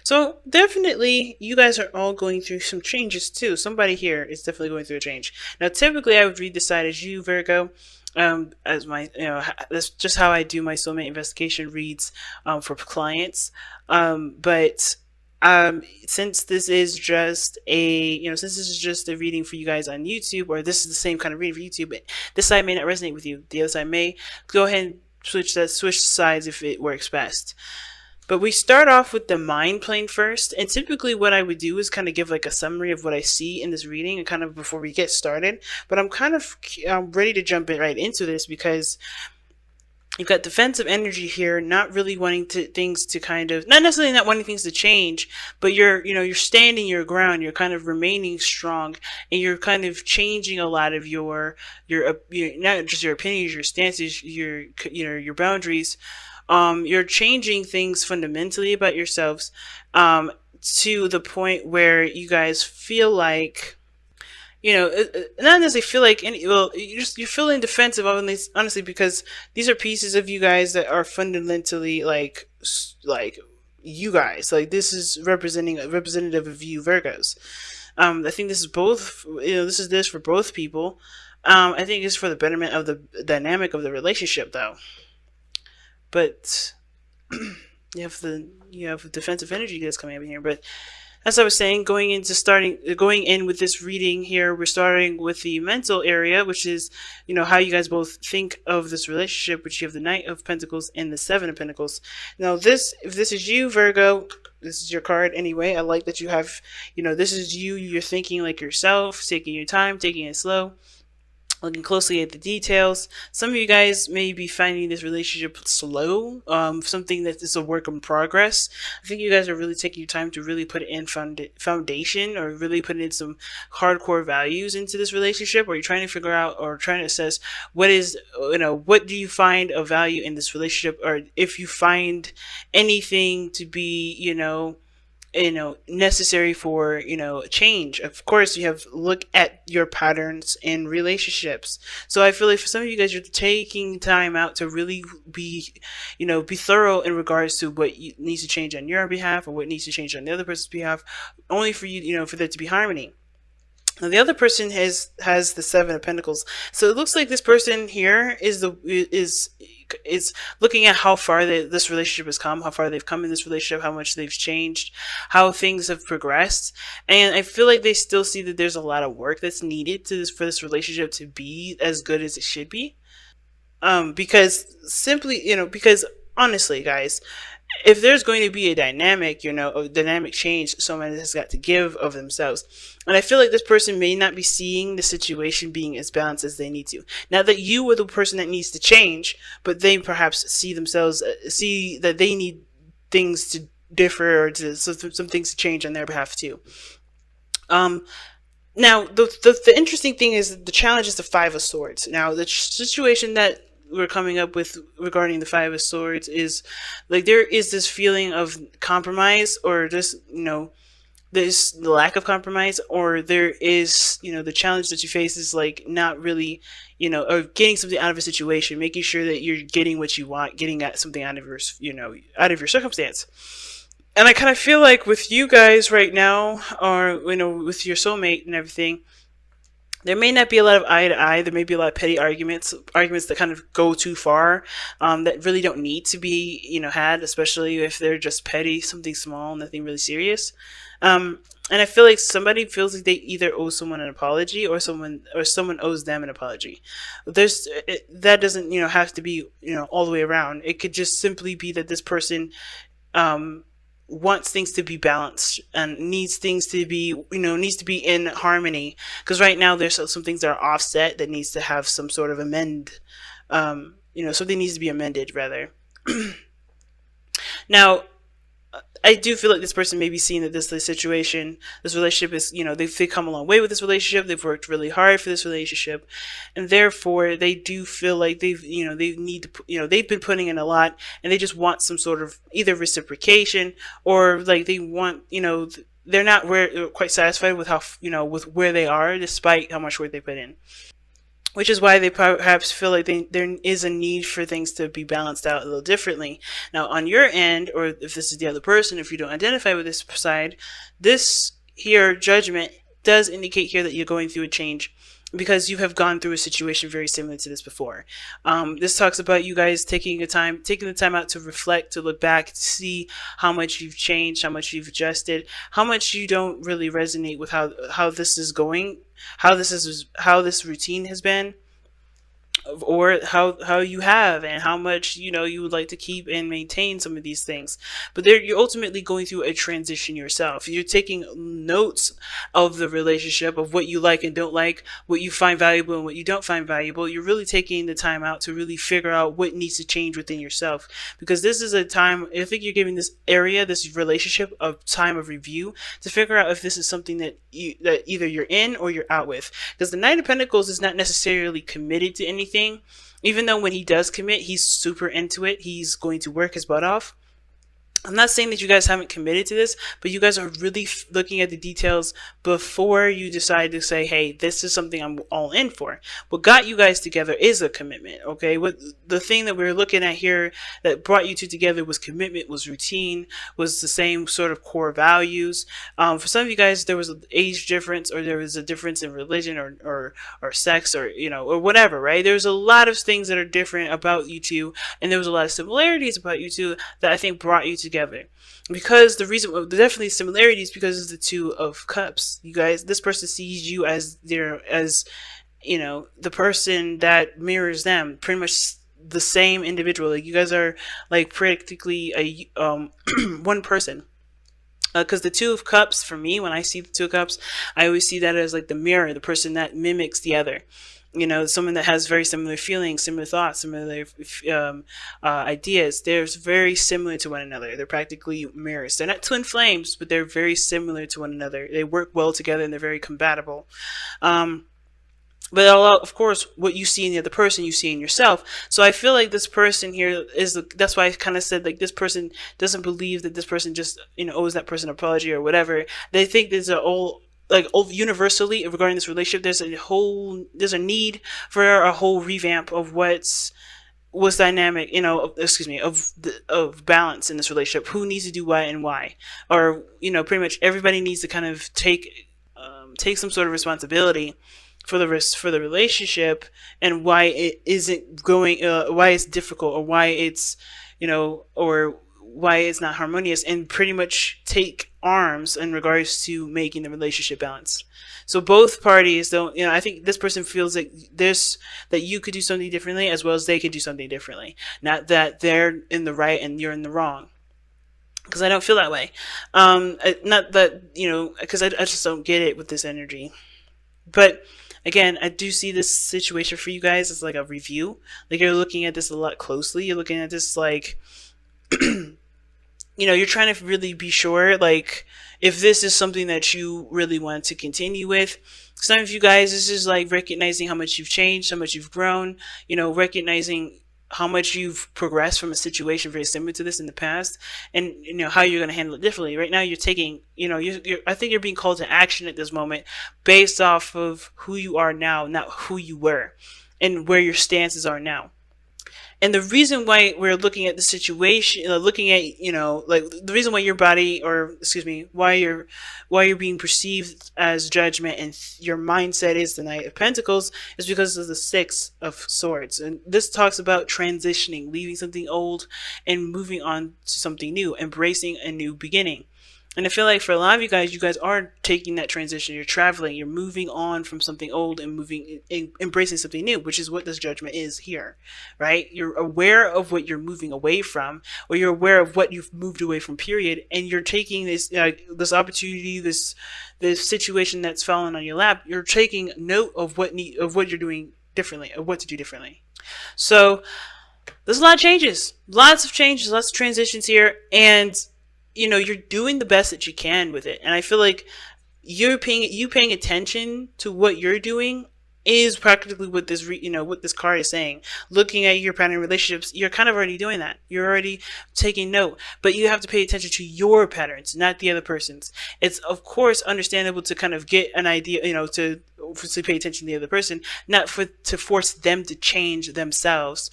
So definitely, you guys are all going through some changes too. Somebody here is definitely going through a change. Now, typically, I would read this side as you, Virgo, as my, that's just how I do my soulmate investigation reads, for clients. But since this is just since this is just a reading for you guys on YouTube, or this is the same kind of reading for YouTube, but this side may not resonate with you. The other side may. Go ahead and switch sides if it works best. But we start off with the mind plane first, and typically what I would do is kind of give like a summary of what I see in this reading, and kind of before we get started. But I'm kind of ready to jump in right into this because you've got defensive energy here, not really wanting things to kind of, not necessarily not wanting things to change, but you're standing your ground, you're kind of remaining strong, and you're kind of changing a lot of your not just your opinions, your stances, your boundaries. You're changing things fundamentally about yourselves, to the point where you guys feel like, not necessarily feel like any. Well, you're feeling defensive, honestly, because these are pieces of you guys that are fundamentally like you guys. Like, this is representing a representative of you, Virgos. I think this is both. This for both people. I think it's for the betterment of the dynamic of the relationship, though. But you have defensive energy that's coming up in here. But as I was saying, going in with this reading here, we're starting with the mental area, which is, how you guys both think of this relationship, which you have the Knight of Pentacles and the Seven of Pentacles. Now, if this is you, Virgo, this is your card anyway. I like that you have, this is you. You're thinking like yourself, taking your time, taking it slow, looking closely at the details. Some of you guys may be finding this relationship slow, something that is a work in progress. I think you guys are really taking your time to really put in foundation, or really put in some hardcore values into this relationship, or you're trying to figure out or trying to assess what do you find of value in this relationship, or if you find anything to be, necessary for change. Of course, you have look at your patterns in relationships. So I feel like for some of you guys, you're taking time out to really be thorough in regards to what needs to change on your behalf, or what needs to change on the other person's behalf, only for you, for there to be harmony. Now, the other person has the Seven of Pentacles, so it looks like this person here is looking at how far this relationship has come, how far they've come in this relationship, how much they've changed, how things have progressed, and I feel like they still see that there's a lot of work that's needed for this relationship to be as good as it should be. Because honestly, guys, if there's going to be a dynamic change, someone has got to give of themselves. And I feel like this person may not be seeing the situation being as balanced as they need to. Not that you are the person that needs to change, but they perhaps see that they need things to differ, or some things to change on their behalf too. Now, the interesting thing is the challenge is the Five of Swords. Now, the situation that we're coming up with regarding the Five of Swords is like there is this feeling of compromise, or just there's the lack of compromise, or there is the challenge that you face is like not really or getting something out of a situation, making sure that you're getting what you want, getting at something out of your circumstance. And I kind of feel like with you guys right now, or with your soulmate and everything, there may not be a lot of eye to eye. There may be a lot of petty arguments that kind of go too far, that really don't need to be, had, especially if they're just petty, something small, nothing really serious. And I feel like somebody feels like they either owe someone an apology, or someone owes them an apology. That doesn't, have to be, all the way around. It could just simply be that this person, wants things to be balanced and needs things to be in harmony, because right now there's some things that are offset that needs to have some sort of something needs to be amended, rather. Now, I do feel like this person may be seeing that this relationship is, they've come a long way with this relationship. They've worked really hard for this relationship, and therefore they do feel like they need to, they've been putting in a lot, and they just want some sort of either reciprocation, or like they want, they're not quite satisfied with how, with where they are, despite how much work they put in. which is why they perhaps feel like there is a need for things to be balanced out a little differently. Now, on your end, or if this is the other person, if you don't identify with this side, this here judgment does indicate here that you're going through a change because you have gone through a situation very similar to this before. This talks about you guys taking the time out to reflect, to look back, to see how much you've changed, how much you've adjusted, how much you don't really resonate with how this is going, how this routine has been, or how you have, and how much you would like to keep and maintain some of these things. But there, you're ultimately going through a transition yourself. You're taking notes of the relationship, of what you like and don't like, what you find valuable and what you don't find valuable. You're really taking the time out to really figure out what needs to change within yourself, because this is a time, I think you're giving this relationship, a time of review to figure out if this is something that either you're in or you're out with. Because the Knight of Pentacles is not necessarily committed to anything, even though when he does commit, he's super into it. He's going to work his butt off. I'm not saying that you guys haven't committed to this, but you guys are really looking at the details before you decide to say, hey, this is something I'm all in for. What got you guys together is a commitment, okay? What the thing that we're looking at here that brought you two together was commitment, was routine, was the same sort of core values. For some of you guys, there was an age difference, or there was a difference in religion, or sex, or or whatever, right? There's a lot of things that are different about you two, and there was a lot of similarities about you two that I think brought you together. Because the reason, definitely similarities, because of the Two of Cups. You guys, this person sees you as the person that mirrors them, pretty much the same individual. Like, you guys are like practically a one person. Because the Two of Cups, for me, when I see the Two of Cups, I always see that as like the mirror, the person that mimics the other. Someone that has very similar feelings, similar thoughts, similar ideas. They're very similar to one another. They're practically mirrors. They're not twin flames, but they're very similar to one another. They work well together, and they're very compatible. But of course, what you see in the other person, you see in yourself. So I feel like this person here that's why I kind of said, like, this person doesn't believe that this person just, owes that person an apology or whatever. They think there's universally regarding this relationship, there's a need for a whole revamp of what's dynamic, of balance in this relationship. Who needs to do what and why, or pretty much everybody needs to kind of take some sort of responsibility for the relationship, and why it isn't going, why it's difficult, or why it's or why it's not harmonious, and pretty much take arms in regards to making the relationship balance. So both parties don't, I think this person feels like that you could do something differently, as well as they could do something differently. Not that they're in the right and you're in the wrong, because I don't feel that way. Not that, because I just don't get it with this energy. But again, I do see this situation for you guys as like a review. Like, you're looking at this a lot closely. You're looking at this like, you're trying to really be sure, like, if this is something that you really want to continue with. Some of you guys, this is like recognizing how much you've changed, how much you've grown, recognizing how much you've progressed from a situation very similar to this in the past, and how you're going to handle it differently. Right now, you're taking, I think you're being called to action at this moment based off of who you are now, not who you were, and where your stances are now. And the reason why we're looking at the situation, looking at, like, the reason why your body, or excuse me, why you're being perceived as judgment, and your mindset is the Knight of Pentacles, is because of the Six of Swords. And this talks about transitioning, leaving something old and moving on to something new, embracing a new beginning. And I feel like for a lot of you guys are taking that transition. You're traveling, you're moving on from something old and embracing something new, which is what this judgment is here, right? You're aware of what you're moving away from, or you're aware of what you've moved away from, period. And you're taking this opportunity, this situation that's fallen on your lap. You're taking note of what you're doing differently, of what to do differently. So there's a lot of changes, lots of transitions here, and you're doing the best that you can with it. And I feel like you paying attention to what you're doing is practically what this what this card is saying. Looking at your pattern relationships, you're kind of already doing that. You're already taking note, but you have to pay attention to your patterns, not the other person's. It's of course understandable to kind of get an idea, to pay attention to the other person, not to force them to change themselves,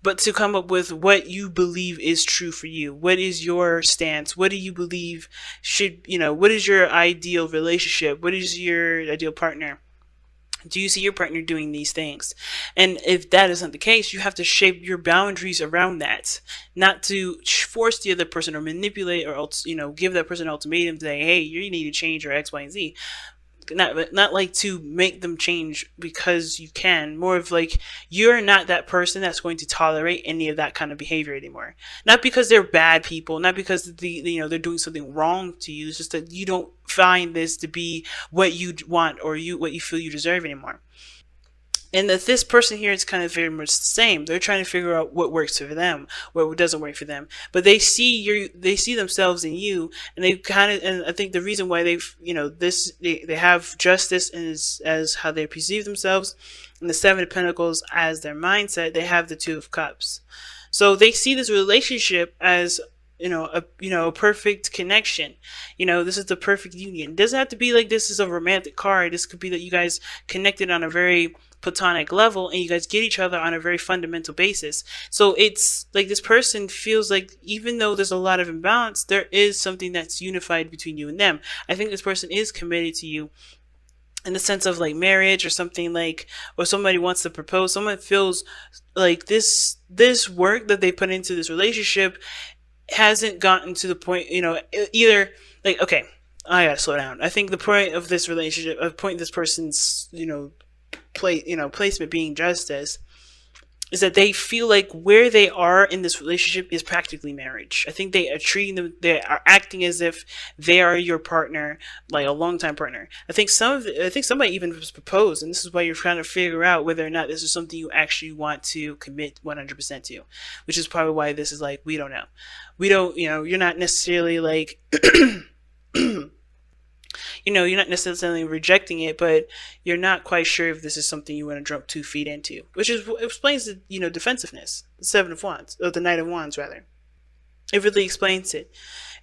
but to come up with what you believe is true for you. What is your stance? What do you believe what is your ideal relationship? What is your ideal partner? Do you see your partner doing these things? And if that isn't the case, you have to shape your boundaries around that, not to force the other person or manipulate or else, give that person an ultimatum saying, hey, you need to change your X, Y, and Z. Not like to make them change because you can. More of like, you're not that person that's going to tolerate any of that kind of behavior anymore. Not because they're bad people, not because they're doing something wrong to you. It's just that you don't find this to be what you want or what you feel you deserve anymore. And that this person here is kind of very much the same. They're trying to figure out what works for them, what doesn't work for them. But they see themselves in you, and and I think the reason why they have justice as how they perceive themselves, and the Seven of Pentacles as their mindset. They have the Two of Cups, so they see this relationship as a perfect connection. This is the perfect union. It doesn't have to be like this is a romantic card. This could be that you guys connected on a very platonic level and you guys get each other on a very fundamental basis. So it's like this person feels like even though there's a lot of imbalance, there is something that's unified between you and them. I think this person is committed to you in the sense of like marriage or something, like, or somebody wants to propose. Someone feels like this work that they put into this relationship hasn't gotten to the point, either like, okay, I gotta slow down. I think the point of this relationship, point of this person's, placement being justice, is that they feel like where they are in this relationship is practically marriage. I think they are acting as if they are your partner, like a longtime partner. I think somebody even proposed, and this is why you're trying to figure out whether or not this is something you actually want to commit 100% to, which is probably why this is like, we don't know. You're not necessarily like, you're not necessarily rejecting it, but you're not quite sure if this is something you want to jump 2 feet into, which explains the, defensiveness, the Seven of Wands, or the Knight of Wands, rather. It really explains it.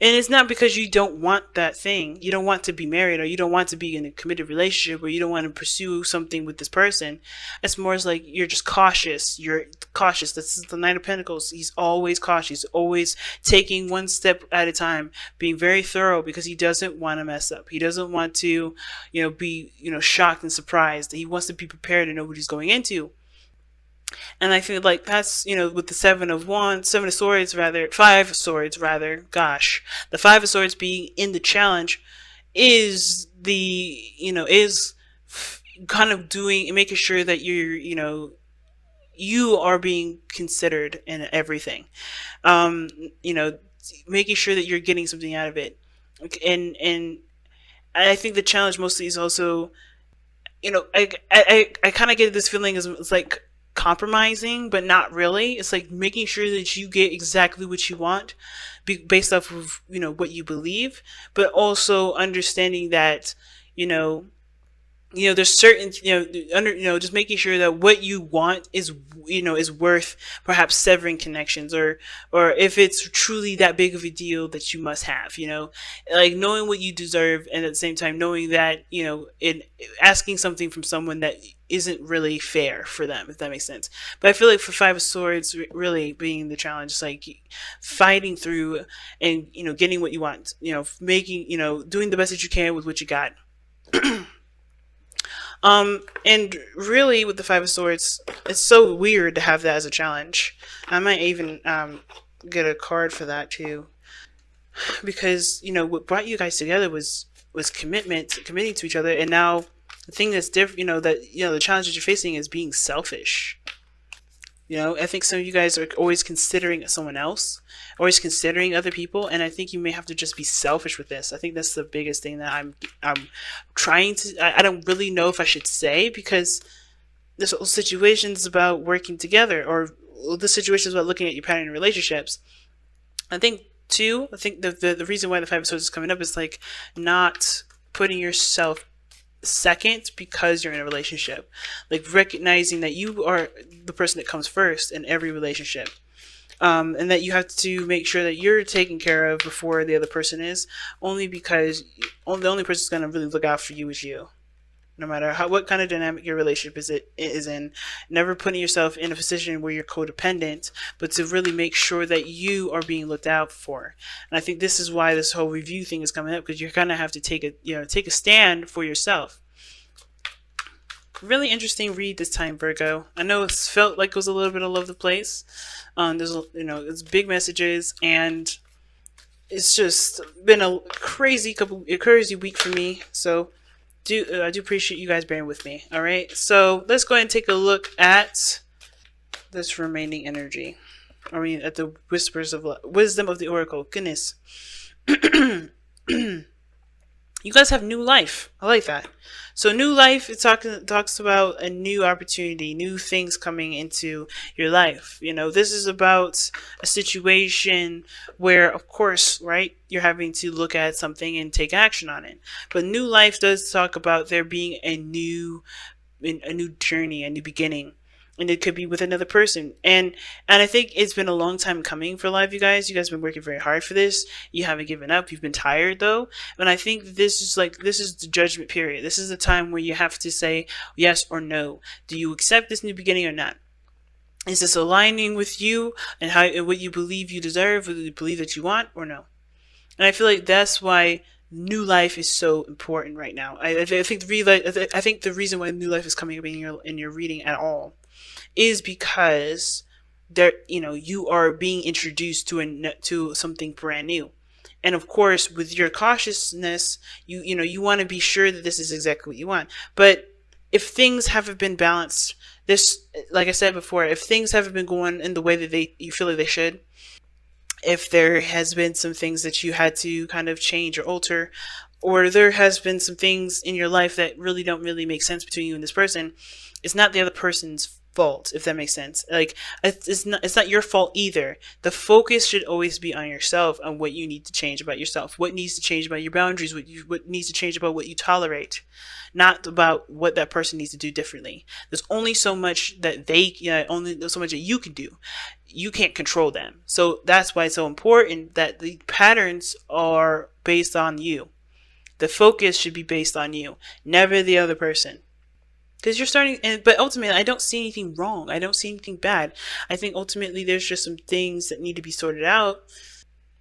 And it's not because you don't want that thing. You don't want to be married, or you don't want to be in a committed relationship, or you don't want to pursue something with this person. It's more like you're just cautious. You're cautious. This is the Knight of Pentacles. He's always cautious, always taking one step at a time, being very thorough because he doesn't want to mess up. He doesn't want to, be, shocked and surprised. He wants to be prepared and know what he's going into. And I feel like that's, with the Five of Swords rather, gosh, the Five of Swords being in the challenge is kind of doing and making sure that you are being considered in everything. Making sure that you're getting something out of it. And I think the challenge mostly is also, I kind of get this feeling as it's like compromising, but not really. It's like making sure that you get exactly what you want based off of, what you believe, but also understanding that, there's certain, just making sure that what you want is worth perhaps severing connections, or if it's truly that big of a deal that you must have, like knowing what you deserve, and at the same time knowing that, in asking something from someone that isn't really fair for them, if that makes sense. But I feel like for Five of Swords really being the challenge, it's like fighting through and, getting what you want, making, doing the best that you can with what you got. And really with the Five of Swords, it's so weird to have that as a challenge. I might even get a card for that too, because what brought you guys together was committing to each other. And now the thing that's different, the challenge that you're facing is being selfish. I think some of you guys are always considering someone else, always considering other people, and I think you may have to just be selfish with this. I think that's the biggest thing that I'm trying to. I don't really know if I should say, because this whole situation is about working together, or the situation is about looking at your pattern in relationships. I think the reason why the Five of Swords is coming up is like not putting yourself second because you're in a relationship. Like recognizing that you are the person that comes first in every relationship. And that you have to make sure that you're taken care of before the other person is, only because the only person that's going to really look out for you is you. No matter what kind of dynamic your relationship is in, never putting yourself in a position where you're codependent, but to really make sure that you are being looked out for. And I think this is why this whole review thing is coming up, because you're gonna have to take a stand for yourself. Really interesting read this time, Virgo. I know it felt like it was a little bit all over the place. It's big messages, and it's just been a crazy week for me. So I do appreciate you guys bearing with me. All right, so let's go ahead and take a look at this remaining energy. I mean, at the whispers of wisdom of the oracle. Goodness. You guys have new life. I like that. So new life, it talks about a new opportunity, new things coming into your life. This is about a situation where, of course, right, you're having to look at something and take action on it. But new life does talk about there being a new journey, a new beginning. And it could be with another person. And I think it's been a long time coming for a lot of you guys. You guys have been working very hard for this. You haven't given up. You've been tired, though. And I think this is the judgment period. This is the time where you have to say yes or no. Do you accept this new beginning or not? Is this aligning with you and what you believe you deserve, what you believe that you want, or no? And I feel like that's why new life is so important right now. I think the reason why new life is coming up in your reading at all is because you are being introduced to something brand new. And of course, with your cautiousness, you want to be sure that this is exactly what you want. But if things haven't been balanced, like I said before, if things haven't been going in the way that you feel like they should, if there has been some things that you had to kind of change or alter, or there has been some things in your life that really don't really make sense between you and this person, it's not the other person's fault, if that makes sense. Like, it's not your fault either. The focus should always be on yourself, on what you need to change about yourself, what needs to change about your boundaries, what needs to change about what you tolerate, not about what that person needs to do differently. There's only so much that only so much that you can do. You can't control them. So that's why it's so important that the patterns are based on you. The focus should be based on you, never the other person. Because you're starting, but ultimately, I don't see anything wrong. I don't see anything bad. I think ultimately there's just some things that need to be sorted out,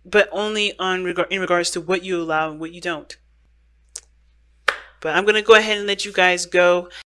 but only in regards to what you allow and what you don't. But I'm going to go ahead and let you guys go.